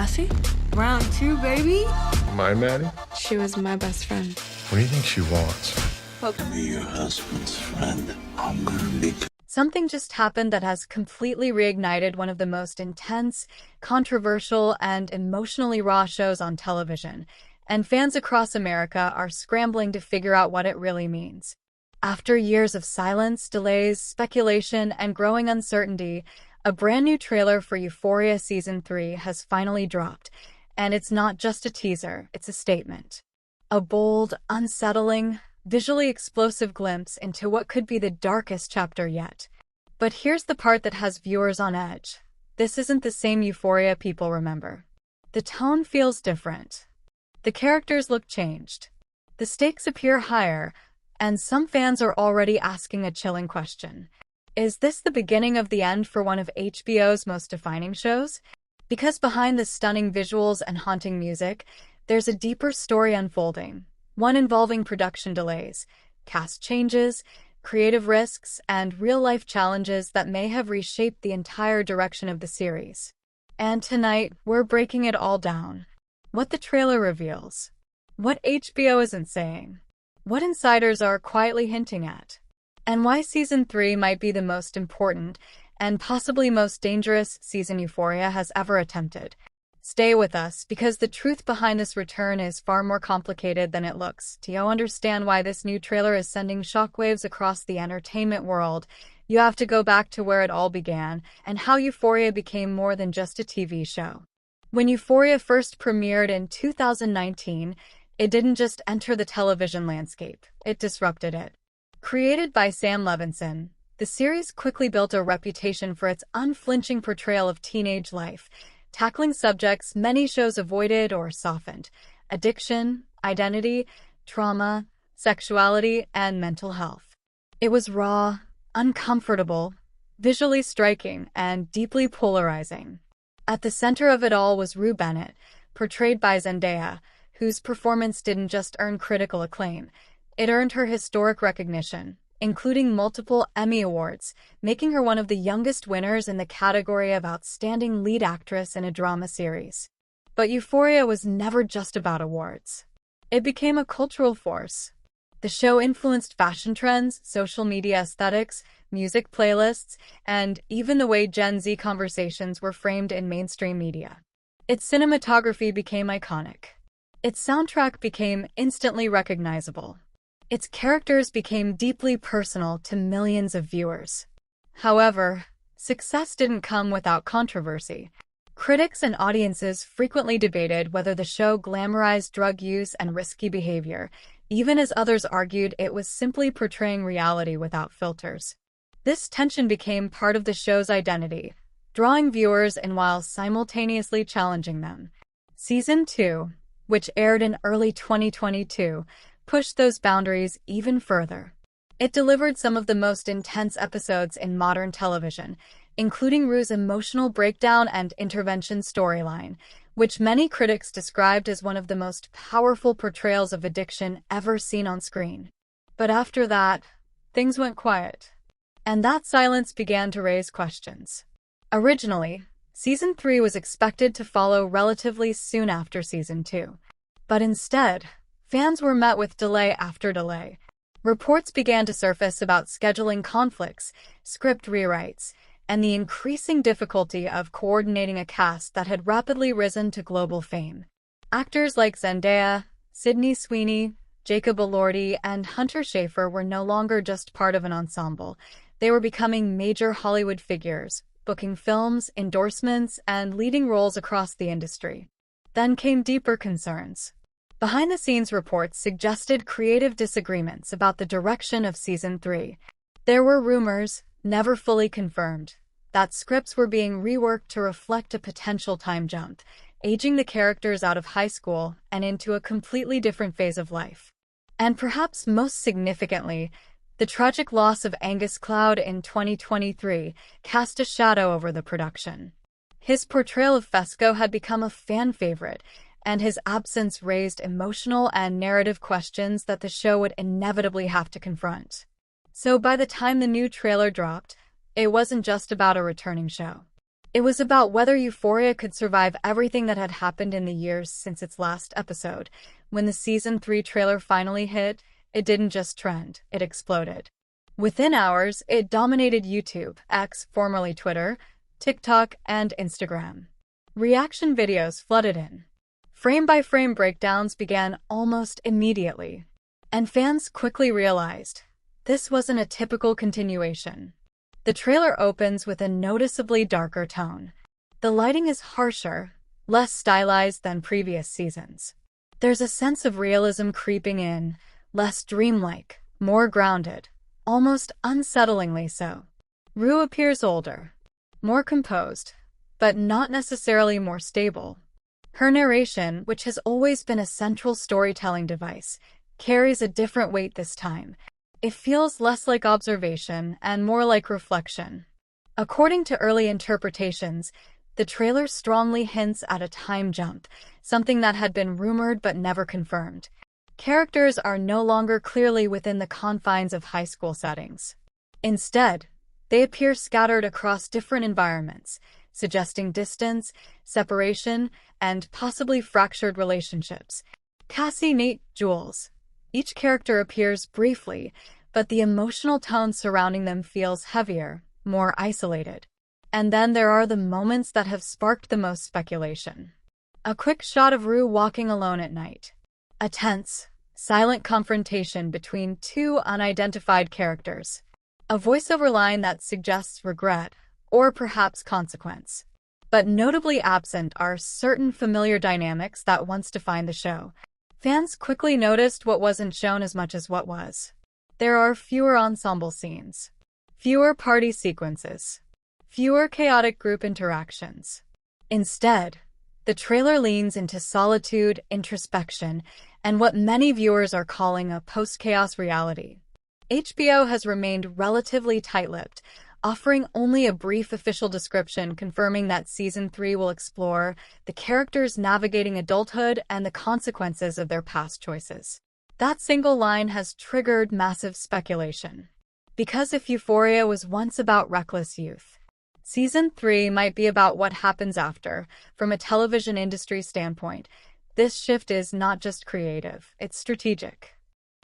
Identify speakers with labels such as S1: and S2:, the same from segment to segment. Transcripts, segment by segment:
S1: Cassie? Round two, baby.
S2: My Maddy?
S1: She was my best friend.
S2: What do you think she wants?
S3: Be your husband's friend. I'm gonna be.
S4: Something just happened that has completely reignited one of the most intense, controversial, and emotionally raw shows on television, and fans across America are scrambling to figure out what it really means. After years of silence, delays, speculation, and growing uncertainty, a brand new trailer for Euphoria Season 3 has finally dropped, and it's not just a teaser, it's a statement. A bold, unsettling, visually explosive glimpse into what could be the darkest chapter yet. But here's the part that has viewers on edge. This isn't the same Euphoria people remember. The tone feels different. The characters look changed. The stakes appear higher, and some fans are already asking a chilling question. Is this the beginning of the end for one of HBO's most defining shows? Because behind the stunning visuals and haunting music, there's a deeper story unfolding. One involving production delays, cast changes, creative risks, and real-life challenges that may have reshaped the entire direction of the series. And tonight, we're breaking it all down. What the trailer reveals. What HBO isn't saying. What insiders are quietly hinting at. And why Season 3 might be the most important and possibly most dangerous season Euphoria has ever attempted. Stay with us, because the truth behind this return is far more complicated than it looks. Do you understand why this new trailer is sending shockwaves across the entertainment world? You have to go back to where it all began, and how Euphoria became more than just a TV show. When Euphoria first premiered in 2019, it didn't just enter the television landscape, it disrupted it. Created by Sam Levinson, the series quickly built a reputation for its unflinching portrayal of teenage life, tackling subjects many shows avoided or softened: addiction, identity, trauma, sexuality, and mental health. It was raw, uncomfortable, visually striking, and deeply polarizing. At the center of it all was Rue Bennett, portrayed by Zendaya, whose performance didn't just earn critical acclaim, it earned her historic recognition, including multiple Emmy Awards, making her one of the youngest winners in the category of Outstanding Lead Actress in a Drama Series. But Euphoria was never just about awards. It became a cultural force. The show influenced fashion trends, social media aesthetics, music playlists, and even the way Gen Z conversations were framed in mainstream media. Its cinematography became iconic. Its soundtrack became instantly recognizable. Its characters became deeply personal to millions of viewers. However, success didn't come without controversy. Critics and audiences frequently debated whether the show glamorized drug use and risky behavior, even as others argued it was simply portraying reality without filters. This tension became part of the show's identity, drawing viewers in while simultaneously challenging them. Season 2, which aired in early 2022, pushed those boundaries even further. It delivered some of the most intense episodes in modern television, including Rue's emotional breakdown and intervention storyline, which many critics described as one of the most powerful portrayals of addiction ever seen on screen. But after that, things went quiet. And that silence began to raise questions. Originally, Season 3 was expected to follow relatively soon after Season 2. But instead, fans were met with delay after delay. Reports began to surface about scheduling conflicts, script rewrites, and the increasing difficulty of coordinating a cast that had rapidly risen to global fame. Actors like Zendaya, Sweeney, Jacob Elordi, and Hunter Schafer were no longer just part of an ensemble. They were becoming major Hollywood figures, booking films, endorsements, and leading roles across the industry. Then came deeper concerns. Behind-the-scenes reports suggested creative disagreements about the direction of Season 3. There were rumors, never fully confirmed, that scripts were being reworked to reflect a potential time jump, aging the characters out of high school and into a completely different phase of life. And perhaps most significantly, the tragic loss of Angus Cloud in 2023 cast a shadow over the production. His portrayal of Fesco had become a fan favorite, and his absence raised emotional and narrative questions that the show would inevitably have to confront. So by the time the new trailer dropped, it wasn't just about a returning show. It was about whether Euphoria could survive everything that had happened in the years since its last episode. When the Season 3 trailer finally hit, it didn't just trend, it exploded. Within hours, it dominated YouTube, X, formerly Twitter, TikTok, and Instagram. Reaction videos flooded in. Frame-by-frame breakdowns began almost immediately. And fans quickly realized this wasn't a typical continuation. The trailer opens with a noticeably darker tone. The lighting is harsher, less stylized than previous seasons. There's a sense of realism creeping in, less dreamlike, more grounded, almost unsettlingly so. Rue appears older, more composed, but not necessarily more stable. Her narration, which has always been a central storytelling device, carries a different weight this time. It feels less like observation and more like reflection. According to early interpretations, the trailer strongly hints at a time jump, something that had been rumored but never confirmed. Characters are no longer clearly within the confines of high school settings. Instead, they appear scattered across different environments, suggesting distance, separation, and possibly fractured relationships. Cassie, Nate, Jules. Each character appears briefly, but the emotional tone surrounding them feels heavier, more isolated. And then there are the moments that have sparked the most speculation. A quick shot of Rue walking alone at night. A tense, silent confrontation between two unidentified characters. A voiceover line that suggests regret, or perhaps consequence. But notably absent are certain familiar dynamics that once defined the show. Fans quickly noticed what wasn't shown as much as what was. There are fewer ensemble scenes, fewer party sequences, fewer chaotic group interactions. Instead, the trailer leans into solitude, introspection, and what many viewers are calling a post-chaos reality. HBO has remained relatively tight-lipped, offering only a brief official description confirming that Season 3 will explore the characters navigating adulthood and the consequences of their past choices. That single line has triggered massive speculation. Because if Euphoria was once about reckless youth, Season 3 might be about what happens after. From a television industry standpoint, this shift is not just creative, it's strategic.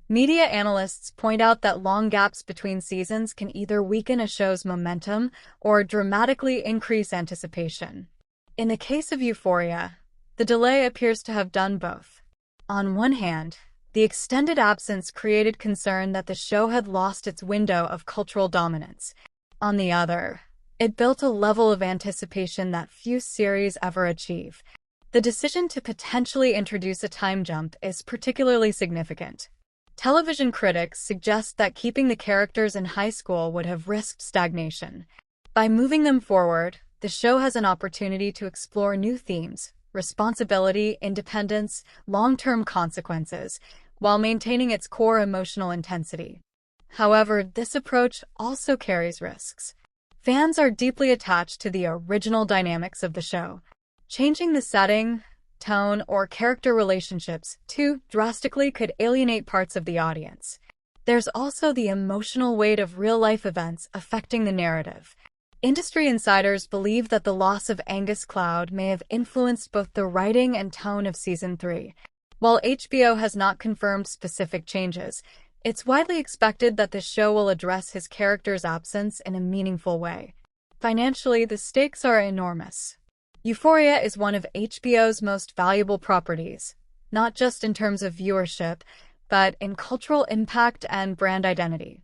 S4: Media analysts point out that long gaps between seasons can either weaken a show's momentum or dramatically increase anticipation. In the case of Euphoria, the delay appears to have done both. On one hand, the extended absence created concern that the show had lost its window of cultural dominance. On the other, it built a level of anticipation that few series ever achieve. The decision to potentially introduce a time jump is particularly significant. Television critics suggest that keeping the characters in high school would have risked stagnation. By moving them forward, the show has an opportunity to explore new themes: responsibility, independence, long-term consequences, while maintaining its core emotional intensity. However, this approach also carries risks. Fans are deeply attached to the original dynamics of the show. Changing the setting, tone, or character relationships too drastically could alienate parts of the audience. There's also the emotional weight of real-life events affecting the narrative. Industry insiders believe that the loss of Angus Cloud may have influenced both the writing and tone of Season 3. While HBO has not confirmed specific changes, it's widely expected that the show will address his character's absence in a meaningful way. Financially, the stakes are enormous. Euphoria is one of HBO's most valuable properties, not just in terms of viewership, but in cultural impact and brand identity.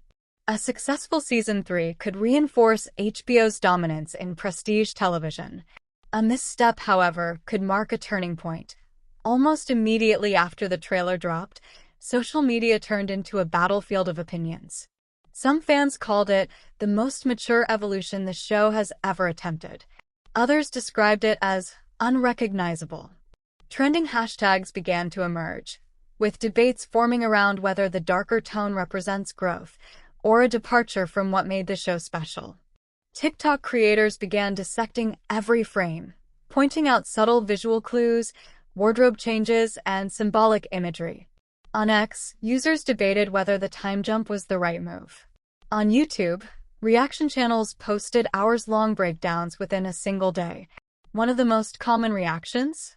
S4: A successful Season 3 could reinforce HBO's dominance in prestige television. A misstep, however, could mark a turning point. Almost immediately after the trailer dropped, social media turned into a battlefield of opinions. Some fans called it the most mature evolution the show has ever attempted. Others described it as unrecognizable. Trending hashtags began to emerge, with debates forming around whether the darker tone represents growth or a departure from what made the show special. TikTok creators began dissecting every frame, pointing out subtle visual clues, wardrobe changes, and symbolic imagery. On X, users debated whether the time jump was the right move. On YouTube, Reaction channels posted hours-long breakdowns within a single day. One of the most common reactions?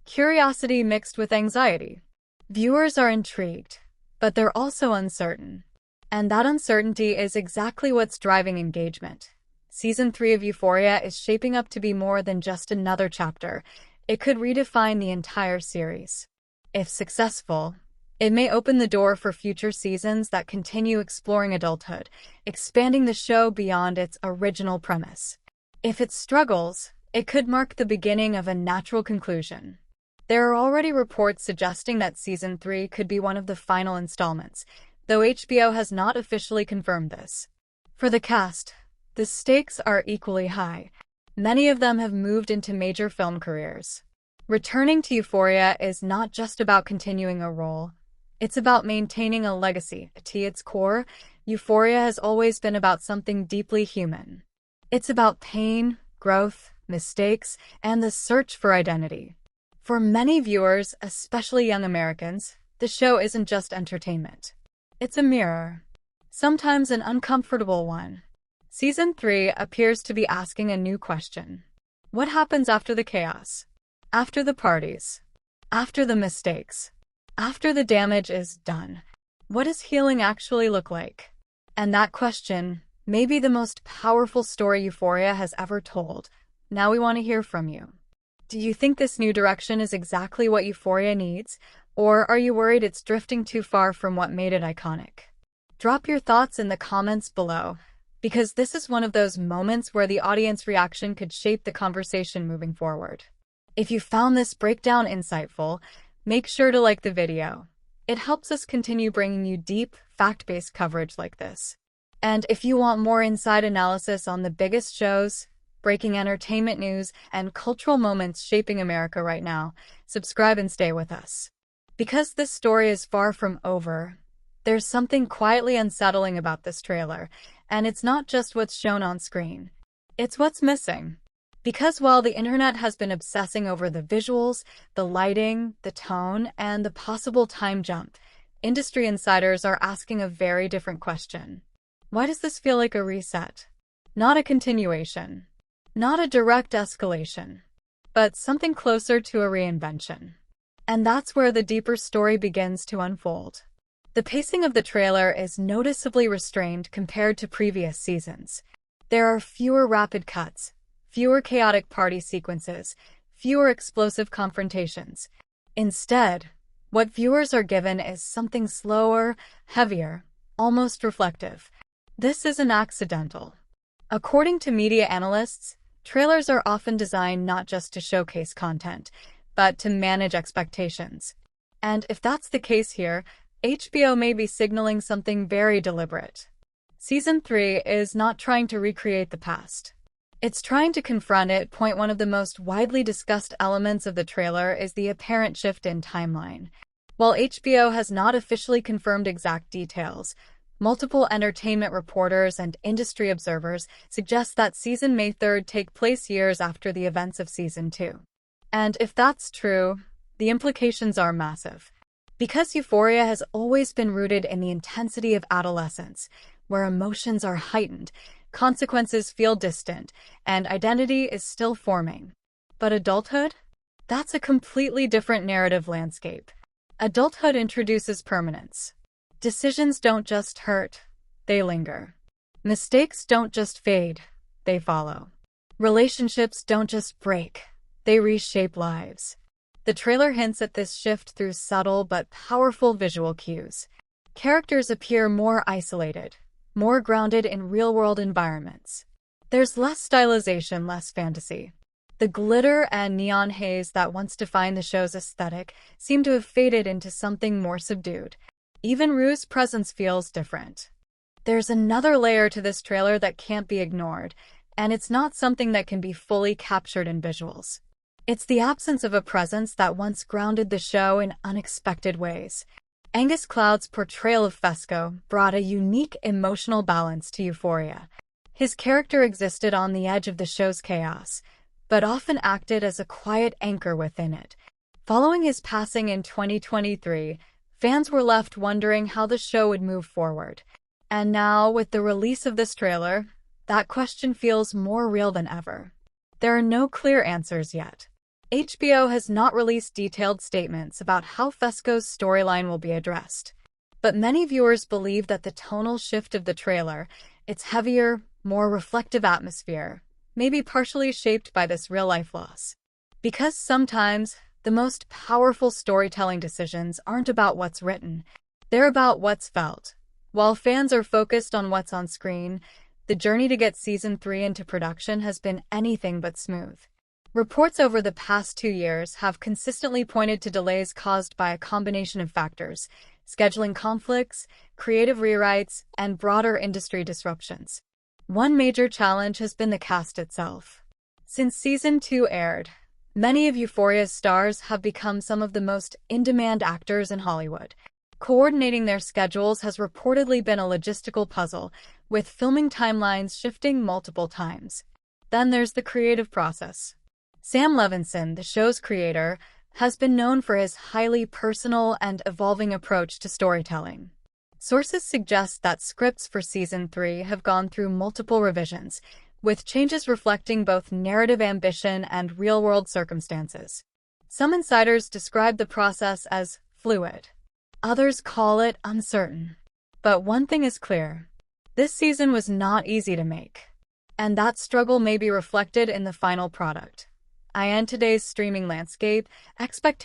S4: Curiosity mixed with anxiety. Viewers are intrigued, but they're also uncertain. And that uncertainty is exactly what's driving engagement. Season 3 of Euphoria is shaping up to be more than just another chapter. It could redefine the entire series. If successful, it may open the door for future seasons that continue exploring adulthood, expanding the show beyond its original premise. If it struggles, it could mark the beginning of a natural conclusion. There are already reports suggesting that Season 3 could be one of the final installments, though HBO has not officially confirmed this. For the cast, the stakes are equally high. Many of them have moved into major film careers. Returning to Euphoria is not just about continuing a role. It's about maintaining a legacy. At its core, Euphoria has always been about something deeply human. It's about pain, growth, mistakes, and the search for identity. For many viewers, especially young Americans, the show isn't just entertainment. It's a mirror, sometimes an uncomfortable one. Season 3 appears to be asking a new question. What happens after the chaos? After the parties? After the mistakes? After the damage is done? What does healing actually look like? And that question may be the most powerful story Euphoria has ever told. Now we want to hear from you. Do you think this new direction is exactly what Euphoria needs? Or are you worried it's drifting too far from what made it iconic? Drop your thoughts in the comments below, because this is one of those moments where the audience reaction could shape the conversation moving forward. If you found this breakdown insightful, make sure to like the video. It helps us continue bringing you deep, fact-based coverage like this. And if you want more inside analysis on the biggest shows, breaking entertainment news, and cultural moments shaping America right now, subscribe and stay with us. Because this story is far from over, there's something quietly unsettling about this trailer, and it's not just what's shown on screen. It's what's missing. Because while the internet has been obsessing over the visuals, the lighting, the tone, and the possible time jump, industry insiders are asking a very different question. Why does this feel like a reset? Not a continuation. Not a direct escalation. But something closer to a reinvention. And that's where the deeper story begins to unfold. The pacing of the trailer is noticeably restrained compared to previous seasons. There are fewer rapid cuts, fewer chaotic party sequences, fewer explosive confrontations. Instead, what viewers are given is something slower, heavier, almost reflective. This isn't accidental. According to media analysts, trailers are often designed not just to showcase content, but to manage expectations. And if that's the case here, HBO may be signaling something very deliberate. Season 3 is not trying to recreate the past. It's trying to confront it. One of the most widely discussed elements of the trailer is the apparent shift in timeline. While HBO has not officially confirmed exact details, multiple entertainment reporters and industry observers suggest that season May 3rd take place years after the events of Season 2. And if that's true, the implications are massive. Because Euphoria has always been rooted in the intensity of adolescence, where emotions are heightened, consequences feel distant, and identity is still forming. But adulthood? That's a completely different narrative landscape. Adulthood introduces permanence. Decisions don't just hurt, they linger. Mistakes don't just fade, they follow. Relationships don't just break, they reshape lives. The trailer hints at this shift through subtle but powerful visual cues. Characters appear more isolated, more grounded in real-world environments. There's less stylization, less fantasy. The glitter and neon haze that once defined the show's aesthetic seem to have faded into something more subdued. Even Rue's presence feels different. There's another layer to this trailer that can't be ignored, and it's not something that can be fully captured in visuals. It's the absence of a presence that once grounded the show in unexpected ways. Angus Cloud's portrayal of Fesco brought a unique emotional balance to Euphoria. His character existed on the edge of the show's chaos, but often acted as a quiet anchor within it. Following his passing in 2023, fans were left wondering how the show would move forward. And now, with the release of this trailer, that question feels more real than ever. There are no clear answers yet. HBO has not released detailed statements about how Fesco's storyline will be addressed. But many viewers believe that the tonal shift of the trailer, its heavier, more reflective atmosphere, may be partially shaped by this real-life loss. Because sometimes, the most powerful storytelling decisions aren't about what's written, they're about what's felt. While fans are focused on what's on screen, the journey to get Season 3 into production has been anything but smooth. Reports over the past 2 years have consistently pointed to delays caused by a combination of factors: scheduling conflicts, creative rewrites, and broader industry disruptions. One major challenge has been the cast itself. Since Season 2 aired, many of Euphoria's stars have become some of the most in-demand actors in Hollywood. Coordinating their schedules has reportedly been a logistical puzzle, with filming timelines shifting multiple times. Then there's the creative process. Sam Levinson, the show's creator, has been known for his highly personal and evolving approach to storytelling. Sources suggest that scripts for Season 3 have gone through multiple revisions, with changes reflecting both narrative ambition and real-world circumstances. Some insiders describe the process as fluid. Others call it uncertain. But one thing is clear: this season was not easy to make. And that struggle may be reflected in the final product. In today's streaming landscape, expectations